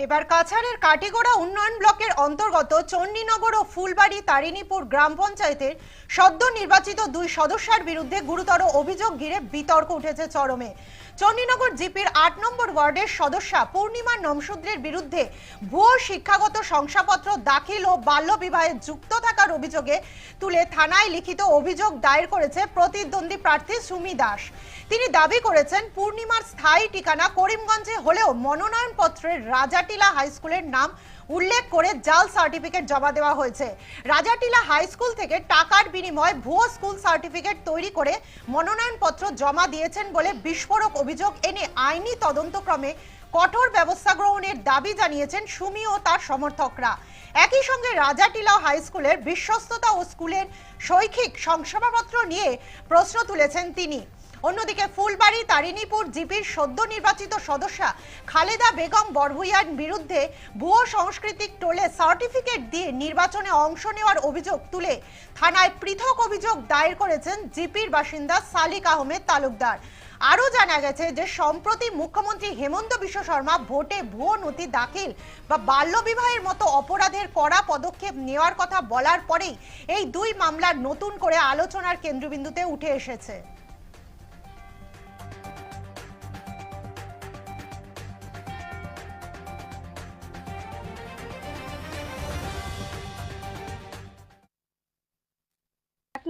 এবার কাছাড়ের কাটিগড়া উন্নয়ন ব্লকের অন্তর্গত চণ্ডীনগর ও ফুলবাড়ি তারিণীপুর গ্রাম পঞ্চায়েতের সদ্য নির্বাচিত দুই সদস্যের বিরুদ্ধে গুরুতর অভিযোগ ঘিরে বিতর্ক উঠেছে চরমে। চণ্ডীনগর জিপির ৮ নম্বর ওয়ার্ডের সদস্যা পূর্ণিমা নমশূদ্রের বিরুদ্ধে ভুয়ো শিক্ষাগত শংসাপত্র দাখিল ও বাল্যবিবাহে যুক্ত থাকার অভিযোগে তুলে থানায় লিখিত অভিযোগ দায়ের করেছে প্রতিদ্বন্দ্বী প্রার্থী সুমি দাস। তিনি দাবি করেছেন পূর্ণিমার স্থায়ী ঠিকানা করিমগঞ্জে হলেও মনোনয়নপত্রের রাজাটিলা হাই স্কুলের নাম উল্লেখ করে জাল সার্টিফিকেট জমা দেওয়া হয়েছে। রাজাটিলা হাই স্কুল থেকে টাকার বিনিময়ে ভুয়ো স্কুল সার্টিফিকেট তৈরি করে মনোনয়নপত্র জমা দিয়েছেন বলে বিস্ফোরক অভিযোগ এনে আইনি তদন্তক্রমে কঠোর ব্যবস্থা গ্রহণের দাবি জানিয়েছেন সুমি ও তার সমর্থকরা। একই সঙ্গে রাজাটিলা হাই স্কুলের বিশ্বস্ততা ও স্কুলের শৈক্ষিক শংসাপত্র নিয়ে প্রশ্ন তুলেছেন তিনি। অন্যদিকে ফুলবাড়ি তারিণীপুর জিপির সদ্য নির্বাচিত সদস্যা খালেদা বেগম বড়ভূইয়ার বিরুদ্ধে ভুয়ো সাংস্কৃতিক টোলে সার্টিফিকেট দিয়ে নির্বাচনে অংশ নেওয়ার অভিযোগ তুলে থানায় পৃথক অভিযোগ দায়ের করেছেন জিপির বাসিন্দা সালিক আহমেদ তালুকদার। আরও জানা গেছে যে সম্প্রতি মুখ্যমন্ত্রী হেমন্ত বিশ্ব শর্মা ভোটে ভুয়ো নথি দাখিল বা বাল্যবিবাহের মতো অপরাধের কড়া পদক্ষেপ নেওয়ার কথা বলার পরেই এই দুই মামলার নতুন করে আলোচনার কেন্দ্রবিন্দুতে উঠে এসেছে।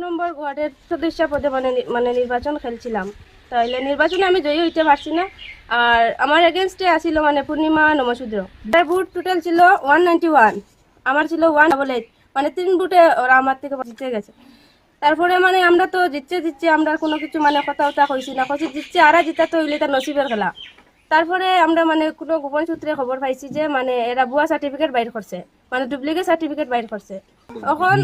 নম্বর ওয়ার্ডের সদস্য পদে মানে নির্বাচন খেলছিলাম, তাইলে নির্বাচনে আমি জয়ী হইতে পারছি না। আর আমার এগেনস্টে আসিল মানে পূর্ণিমা নমশূদ্র। তার বুট টোটাল ছিল 191, আমার ছিল 188, মানে 3 বুটে ওরা আমার থেকে জিতে গেছে। তারপরে মানে আমরা তো জিতছে আমরা কোনো কিছু মানে কথা কইছি না, কইছি জিতছে আর জিতা তো হইলে তার নসিবের খেলা। তারপরে আমরা মানে কোনো গোপন সূত্রে খবর পাইছি যে মানে এরা ভুয়া সার্টিফিকেট বাইর করছে, মানে ডুপ্লিকেট সার্টিফিকেট বাইর করছে। এখন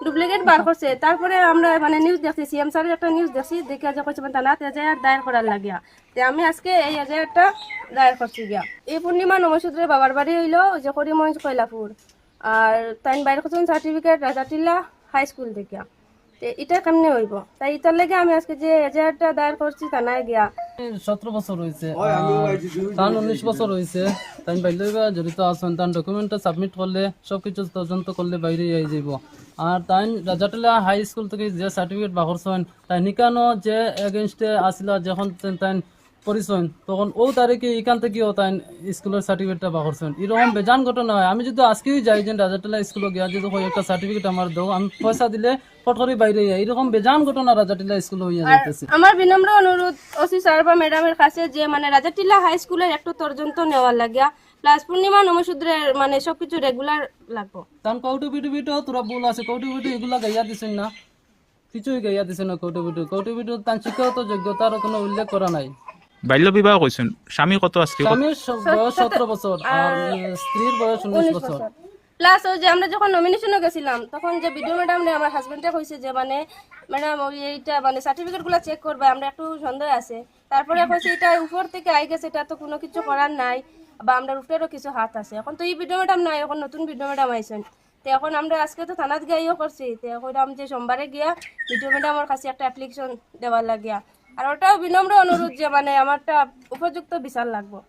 ডুপ্লিকেট বার করছে, তারপরে আমরা মানে নিউজ দেখছি, সিএম স্যারের একটা নিউজ দেখছি, দেখে যে কইছে থানাতে এজাহার দায়ের করার লাগিয়া। তো আমি আজকে এই এজাহারটা দায়ের করছি গিয়া। এই পূর্ণিমা নমশূদ্রের বাবার বাড়ি হইলো যে করিমগঞ্জ কয়লাপুর, আর তাই বাইর করছেন সার্টিফিকেট রাজাটিলা হাই স্কুল থেকে। এটা কেমনে হইব, তাই এটার লাগে আমি আজকে যে এজাহারটা দায়ের করছি থানায় গিয়া। 17 বছর হয়েছে, 19 বছর হয়েছে, তাই বাল্য বিবাহ জড়িত আছেন। তার ডকুমেন্টটা সাবমিট করলে সবকিছু তদন্ত করলে বাইরে যাব। আর তাই রাজাটিলা হাই স্কুল থেকে যে সার্টিফিকেট বাহরছেন তাই নিকানো যে এগেনস্টে আসিল যখন তাই পরিচয়, তখন ও তারিখে এখান থেকেও তাই স্কুলের সার্টিফিকেটটা বাহরছেন। এরকম বেজান ঘটনা হয়। আমি যদি আজকেই যাই যে রাজাটিলা স্কুলে গিয়া যদি একটা সার্টিফিকেট আমার দাও, আমি পয়সা দিলে পটরি বাইরে যাই। এরকম বেজান ঘটনা রাজাটিলা স্কুলে হইয়া যাইতেছে। আমার বিনম্র অনুরোধ ওসি স্যার বা ম্যাডামের কাছে যে মানে রাজাটিলা হাই স্কুলের একটু তদন্ত নেওয়ার লাগিয়া, প্লাস পূর্ণিমা নমশূদ্রের মানে সবকিছু রেগুলার লাগবো। কারণ কৌটুবিটো তোরা ভুল আছে, কৌটুবিটো এগুলা গাইয়া দিছেন না, কিছুই গাইয়া দিছে না। কৌটুবিটো তার শিক্ষাগত যোগ্যতার কোনো উল্লেখ করা নাই। বাল্য বিবাহ কইছেন, স্বামী কত আজকে? স্বামীর বয়স 17 বছর আর স্ত্রীর বয়স 19 বছর। প্লাস ওই যে আমরা যখন নমিনেশনে গেছিলাম তখন যে ভিডিও ম্যাডাম আমার হাজবেন্ডে কইছে যে মানে ম্যাডাম এইটা মানে সার্টিফিকেট গুলা চেক করবে, আমরা একটু সন্দেহ আছে। তারপরে কইছে এটা উপর থেকে আই গেছে, এটা তো কোনো কিছু করার নাই, বা আমরা উপরেরও কিছু হাত আছে। এখন তো এই ভিডিও ম্যাডাম নাই, এখন নতুন ভিডিও ম্যাডাম আইছেন। তো এখন আমরা আজকে তো থানাত গিয়েও করছি, তো এখন আমি যে সোমবারে গিয়া ভিডিও ম্যাডামের কাছে একটা অ্যাপ্লিকেশন দেওয়ার লাগিয়া। আর ওটাও বিনম্র অনুরোধ যে মানে আমারটা উপযুক্ত বিচার লাগবো।